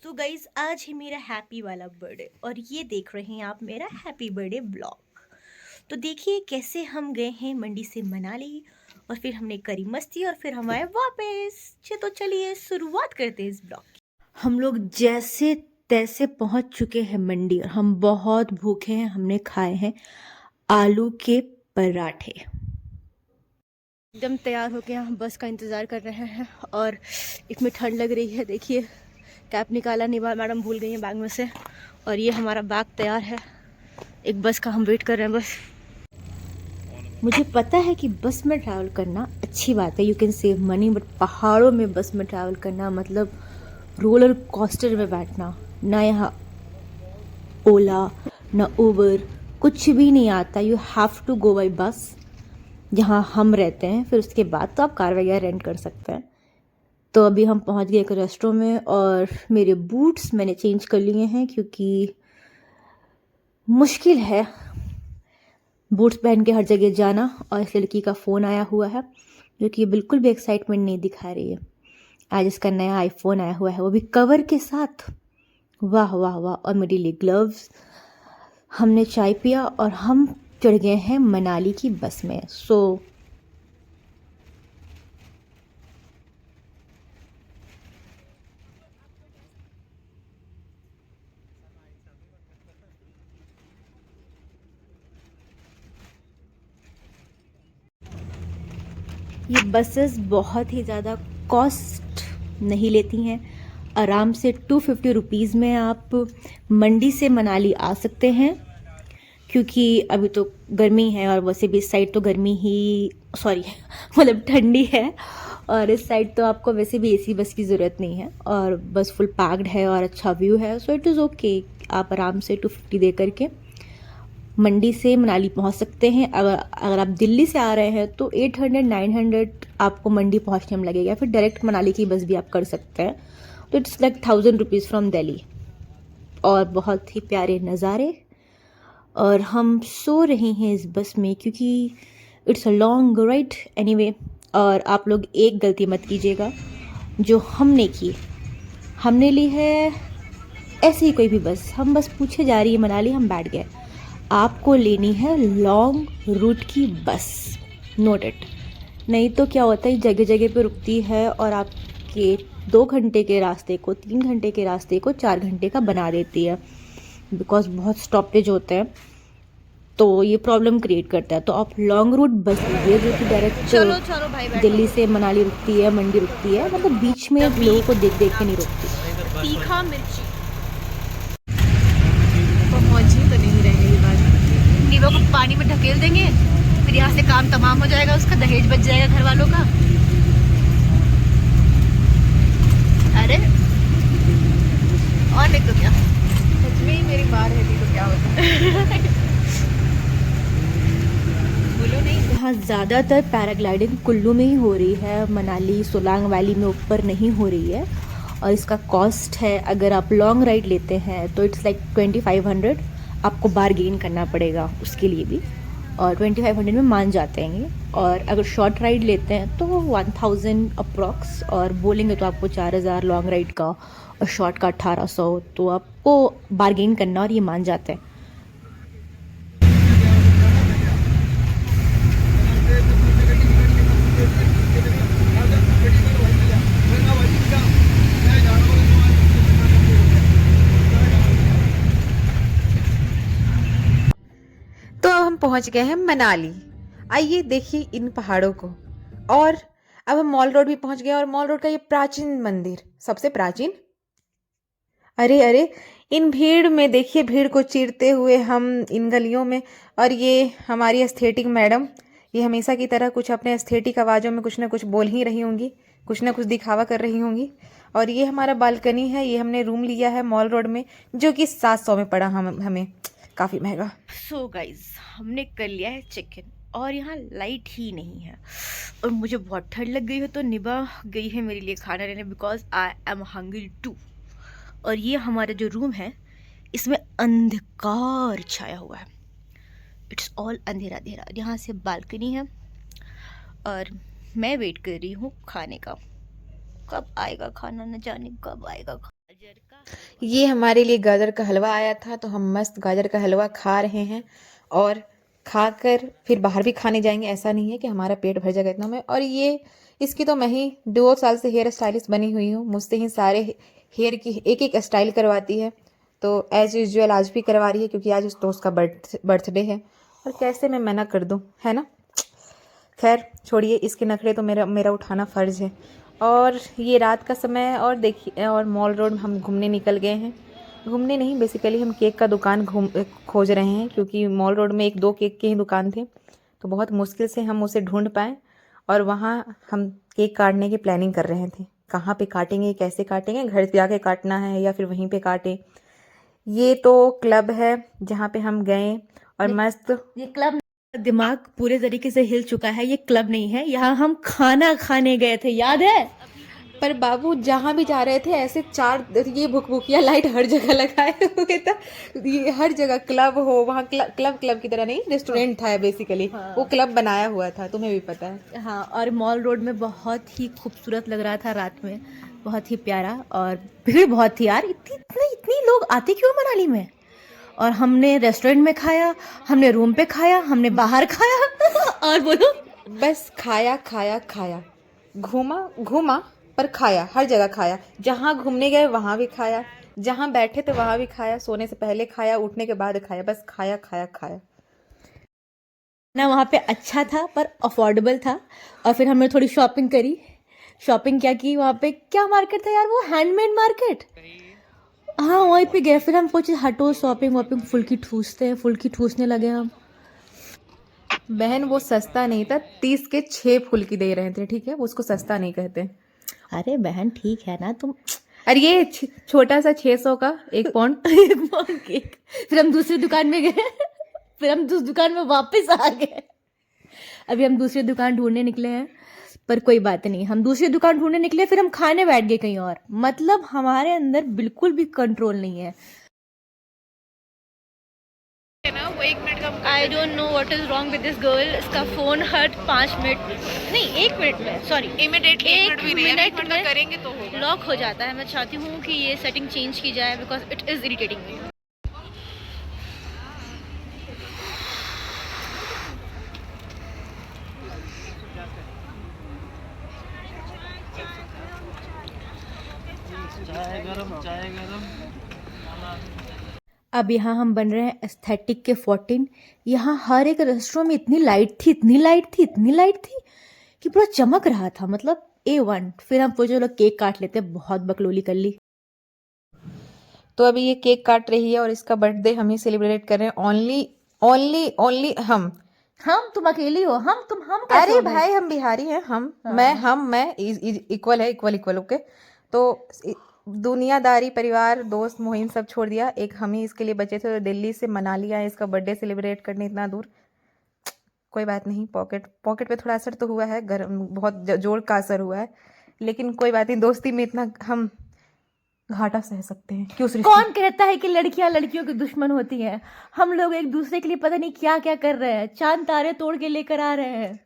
तो गाइज आज है मेरा हैप्पी वाला बर्थडे और ये देख रहे हैं आप मेरा हैप्पी बर्थडे ब्लॉग। तो देखिए कैसे हम गए हैं मंडी से मनाली और फिर हमने करी मस्ती और फिर हम आए वापस। तो चलिए शुरुआत करते हैं इस ब्लॉग की। हम लोग जैसे तैसे पहुंच चुके हैं मंडी और हम बहुत भूखे हैं। हमने खाए हैं आलू के पराठे। एकदम तैयार होके हम बस का इंतज़ार कर रहे हैं और इसमें ठंड लग रही है। देखिए कैप निकाला निभा मैडम भूल गई हैं बैग में से और ये हमारा बैग तैयार है। एक बस का हम वेट कर रहे हैं बस। मुझे पता है कि बस में ट्रैवल करना अच्छी बात है, you can save money, but पहाड़ों में बस में ट्रैवल करना मतलब रोलर कोस्टर में बैठना। ना यहाँ ओला ना उबर कुछ भी नहीं आता, you have to go by bus जहाँ हम रहते हैं। फिर उसके बाद तो आप कार वगैरह रेंट कर सकते हैं। तो अभी हम पहुंच गए एक रेस्टोरेंट में और मेरे बूट्स मैंने चेंज कर लिए हैं क्योंकि मुश्किल है बूट्स पहन के हर जगह जाना। और इस लड़की का फ़ोन आया हुआ है जो कि बिल्कुल भी एक्साइटमेंट नहीं दिखा रही है। आज इसका नया आईफोन आया हुआ है, वो भी कवर के साथ। वाह वाह वाह। और मेरे लिए ग्लव्स। हमने चाय पिया और हम चढ़ गए हैं मनाली की बस में। ये बसेस बहुत ही ज़्यादा कॉस्ट नहीं लेती हैं। आराम से 250 रुपीज़ में आप मंडी से मनाली आ सकते हैं क्योंकि अभी तो गर्मी है और वैसे भी इस साइड तो गर्मी ही सॉरी मतलब ठंडी है। और इस साइड तो आपको वैसे भी एसी बस की ज़रूरत नहीं है और बस फुल पैक्ड है और अच्छा व्यू है। So it is okay. आप आराम से 250 दे करके मंडी से मनाली पहुंच सकते हैं। अगर आप दिल्ली से आ रहे हैं तो 800-900 आपको मंडी पहुंचने में लगेगा। फिर डायरेक्ट मनाली की बस भी आप कर सकते हैं। तो it's like 1000 rupees from Delhi. और बहुत ही प्यारे नज़ारे। और हम सो रहे हैं इस बस में क्योंकि it's a long ride anyway. और आप लोग एक गलती मत कीजिएगा जो हमने की। हमने ली है ऐसे ही कोई भी बस, हम बस पूछे जा रही है मनाली, हम बैठ गए। आपको लेनी है लॉन्ग रूट की बस, नोट इट। नहीं तो क्या होता है जगह जगह पे रुकती है और आपके 2 घंटे के रास्ते को 3 घंटे के रास्ते को 4 घंटे का बना देती है बिकॉज बहुत स्टॉपेज होते हैं। तो ये प्रॉब्लम क्रिएट करता है। तो आप लॉन्ग रूट बस लीजिए जो कि डायरेक्ट दिल्ली से मनाली रुकती है, मंडी रुकती है, मतलब बीच में लोगों को देख देख के नहीं रुकती। तीखा मिर्ची पहुंची तो नहीं रहेंगे ये बात। नीलो को पानी में ढकेल देंगे फिर यहाँ से काम तमाम हो जाएगा, उसका दहेज बच जाएगा घर वालों का। अरे और नहीं तो क्या, सच में ही मेरी माँ रहती तो क्या होता। बोलो नहीं। यहाँ ज़्यादातर पैराग्लाइडिंग कुल्लू में ही हो रही है, मनाली सोलांग वैली में ऊपर नहीं हो रही है। और इसका कॉस्ट है, अगर आप लॉन्ग राइड लेते हैं तो इट्स लाइक 2500। आपको बारगेन करना पड़ेगा उसके लिए भी, और 2500 में मान जाते हैं ये। और अगर शॉर्ट राइड लेते हैं तो 1000 अप्रॉक्स, और बोलेंगे तो आपको 4000 लॉन्ग राइड का और शॉर्ट का 1800। तो आपको बारगेन करना और ये मान जाते हैं। तो अब हम पहुंच गए हैं मनाली। आइए देखिए इन पहाड़ों को। और अब हम मॉल रोड भी पहुंच गए और मॉल रोड का ये प्राचीन मंदिर, सबसे प्राचीन। अरे अरे, इन भीड़ में देखिए, भीड़ को चीरते हुए हम इन गलियों में। और ये हमारी एस्थेटिक मैडम, ये हमेशा की तरह कुछ अपने एस्थेटिक आवाज़ों में कुछ ना कुछ बोल ही रही होंगी, कुछ ना कुछ दिखावा कर रही होंगी। और ये हमारा बालकनी है, ये हमने रूम लिया है मॉल रोड में जो कि 700 में पड़ा हमें काफ़ी महंगा। सो गाइज हमने कर लिया है चिकन और यहाँ लाइट ही नहीं है और मुझे बहुत ठंड लग गई है। तो निभा गई है मेरे लिए खाना लेने because I am hungry too. और ये हमारा जो रूम है इसमें अंधकार छाया हुआ है। इट्स ऑल अंधेरा अंधेरा। यहाँ से बालकनी है और मैं वेट कर रही हूँ खाने का। कब आएगा खाना, न जाने कब आएगा खाना। ये हमारे लिए गाजर का हलवा आया था, तो हम मस्त गाजर का हलवा खा रहे हैं और खाकर फिर बाहर भी खाने जाएंगे। ऐसा नहीं है कि हमारा पेट भर जाएगा इतना में। और ये इसकी तो मैं ही 2 साल से हेयर स्टाइलिस्ट बनी हुई हूँ, मुझसे ही सारे हेयर की एक एक स्टाइल करवाती है। तो एज यूजुअल आज भी करवा रही है, क्योंकि आज उसका बर्थडे है और कैसे मैं मना कर दूँ, है ना। खैर छोड़िए, इसके नखरे तो मेरा उठाना फ़र्ज़ है। और ये रात का समय है और देखिए, और मॉल रोड हम घूमने निकल गए हैं। घूमने नहीं, बेसिकली हम केक का दुकान खोज रहे हैं, क्योंकि मॉल रोड में 1-2 केक की ही दुकान थी, तो बहुत मुश्किल से हम उसे ढूंढ पाए। और वहाँ हम केक काटने की प्लानिंग कर रहे थे, कहाँ पे काटेंगे, कैसे काटेंगे, घर जाके काटना है या फिर वहीं पे काटें। ये तो क्लब है जहाँ पे हम गए और मस्त। ये क्लब, दिमाग पूरे तरीके से हिल चुका है। ये क्लब नहीं है, यहाँ हम खाना खाने गए थे, याद है। पर बाबू जहाँ भी जा रहे थे ऐसे 4 ये भुकभुकिया लाइट हर जगह लगाए हुए था। ये हर जगह क्लब हो, वहाँ क्लब की तरह नहीं, रेस्टोरेंट था बेसिकली। हाँ। वो क्लब बनाया हुआ था, तुम्हें भी पता है। हाँ, और मॉल रोड में बहुत ही खूबसूरत लग रहा था रात में, बहुत ही प्यारा। और भीड़ बहुत थी यार, इतनी लोग आते क्यों मनाली में। और हमने रेस्टोरेंट में खाया, हमने रूम पे खाया, हमने बाहर खाया और बोलो, बस खाया खाया खाया, घूमा पर खाया, हर जगह खाया। जहाँ घूमने गए वहाँ भी खाया, जहाँ बैठे थे वहाँ भी खाया, सोने से पहले खाया, उठने के बाद खाया, बस खाया खाया खाया ना। वहाँ पे अच्छा था पर अफोर्डेबल था। और फिर हमने थोड़ी शॉपिंग करी। शॉपिंग क्या की, वहाँ पे क्या मार्केट था यार, वो हैंडमेड मार्केट। हाँ, वहीं पे गए। फिर हम सोचे हटो शॉपिंग वॉपिंग, फुल्की ठूसने लगे हम। बहन वो सस्ता नहीं था, 30 के 6 फुल्की दे रहे थे, ठीक है, उसको सस्ता नहीं कहते। अरे बहन ठीक है ना तुम। अरे ये छोटा सा 600 का 1 पाउंड केक। फिर हम दूसरी दुकान में गए। फिर हम दूसरी दुकान में वापस आ गए। अभी हम दूसरी दुकान ढूंढने निकले हैं, पर कोई बात नहीं। हम दूसरी दुकान ढूंढने निकले, फिर हम खाने बैठ गए कहीं और। मतलब हमारे अंदर बिल्कुल भी कंट्रोल नहीं है। वो 1 मिनट का। I don't know what is wrong with this girl. इसका फोन हर 5 मिनट नहीं 1 मिनट में, सॉरी इमीडिएटली 1 मिनट भी नहीं, 1 मिनट का करेंगे तो होगा। लॉक हो जाता है। मैं चाहती हूँ कि ये सेटिंग चेंज की जाए, बिकॉज इट इज इरिटेटिंग मी। चाय गरम। अब यहाँ हम बन रहे हैं एस्थेटिक के 14। यहाँ हर एक रेस्टोरेंट में इतनी लाइट थी कि पूरा चमक रहा था, मतलब A1। फिर हम सोचे चलो केक काट लेते, बहुत बकलोली कर ली। तो अभी ये केक काट रही है और इसका बर्थडे हम ही सेलिब्रेट कर रहे हैं। ओनली हम तुम अकेली हो, हम कैसे अरे हो गए? भाई हम बिहारी हैं, मैं इक्वल है, इक्वल ओके। तो दुनियादारी, परिवार, दोस्त, मुहिम सब छोड़ दिया, एक हम ही इसके लिए बचे थे। तो दिल्ली से मनाली आए इसका बर्थडे सेलिब्रेट करने इतना दूर। कोई बात नहीं, पॉकेट पे थोड़ा असर तो हुआ है, बहुत जोर का असर हुआ है, लेकिन कोई बात नहीं, दोस्ती में इतना हम घाटा सह सकते हैं। क्यों कौन कहता है कि लड़कियां लड़कियों की दुश्मन होती हैं? हम लोग एक दूसरे के लिए पता नहीं क्या क्या कर रहे हैं, चांद तारे तोड़ के लेकर आ रहे हैं।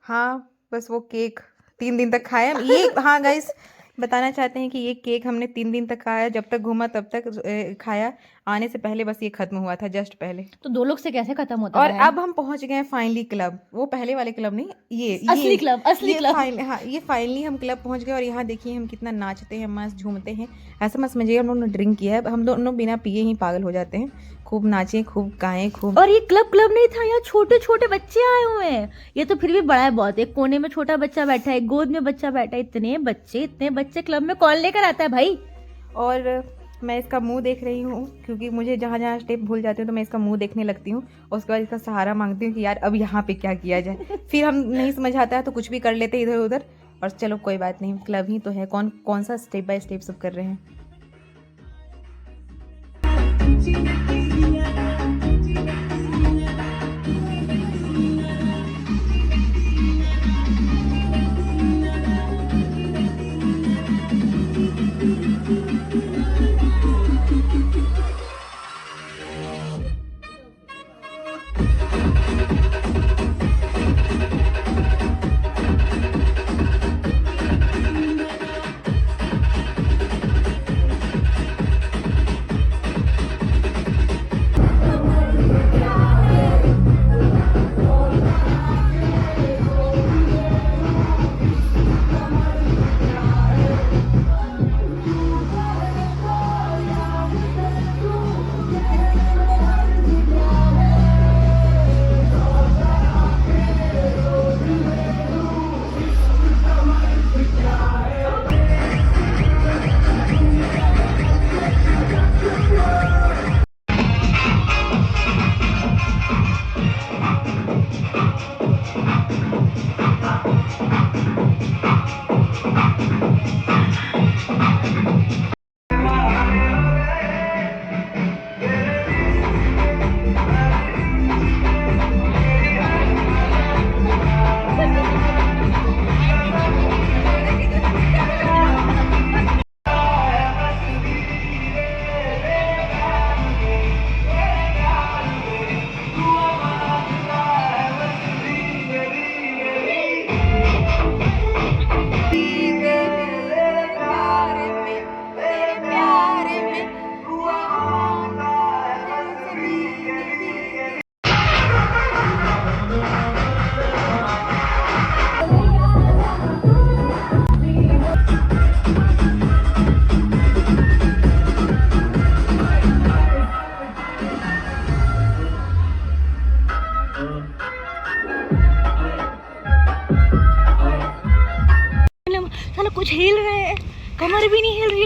हाँ, बस वो केक 3 दिन तक खाया ये। हाँ गाइस, बताना चाहते हैं कि ये केक हमने 3 दिन तक खाया, जब तक घूमा तब तक खाया। आने से पहले बस ये खत्म हुआ था, जस्ट पहले। तो 2 लोग से कैसे खत्म होता और है? अब हम पहुंच गए हैं फाइनली क्लब, वो पहले वाले क्लब नहीं, ये असली क्लब। हाँ, ये फाइनली हम क्लब पहुंच गए। और यहाँ देखिए हम कितना नाचते हैं, मस्त झूमते हैं। ऐसा मत समझिए हम लोगों ने ड्रिंक किया है, हम दोनों बिना पिए ही पागल हो जाते हैं। खूब नाचे, खूब गाएं, खूब। और ये क्लब नहीं था, यहाँ छोटे छोटे बच्चे आए हुए हैं। ये तो फिर भी बड़ा है बहुत। एक कोने में छोटा बच्चा बैठा है, गोद में बच्चा बैठा है। इतने बच्चे क्लब में कौन लेकर आता है भाई? और मैं इसका मुंह देख रही हूँ, क्योंकि मुझे जहाँ जहाँ स्टेप भूल जाती हूँ तो मैं इसका मुंह देखने लगती हूँ, और उसके बाद इसका सहारा मांगती हूँ कि यार अब यहाँ पे क्या किया जाए। फिर हम नहीं समझ आता है तो कुछ भी कर लेते इधर उधर। और चलो कोई बात नहीं, क्लब ही तो है, कौन सा स्टेप बाय स्टेप सब कर रहे हैं।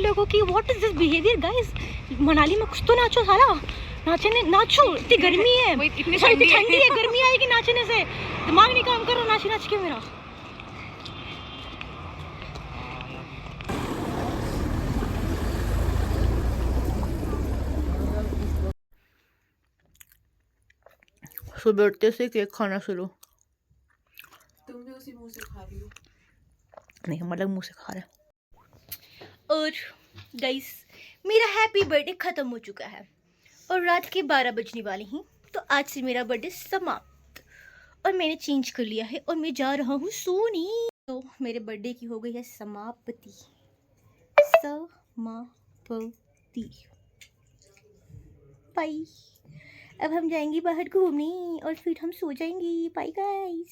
ये लोगों की, what is this behaviour guys. Manali में कुछ तो नाचो साला, नाचने नाचो, इतनी गर्मी है, इतनी ठंडी है, गर्मी आएगी नाचने से, दिमाग नहीं काम कर रहा नाच नाच के मेरा। सुबह उठते से केक खाना शुरू। तुम भी उसी मुंह से खा रही हो? नहीं, हम अलग मुंह से खा रहे हैं। और गाइस मेरा हैप्पी बर्थडे खत्म हो चुका है और रात के 12 बजने वाले हैं, तो आज से मेरा बर्थडे समाप्त और मैंने चेंज कर लिया है और मैं जा रहा हूँ सोने। तो मेरे बर्थडे की हो गई है समाप्ति, समाप्ति। बाय। अब हम जाएंगे बाहर घूमने और फिर हम सो जाएंगे। Bye guys.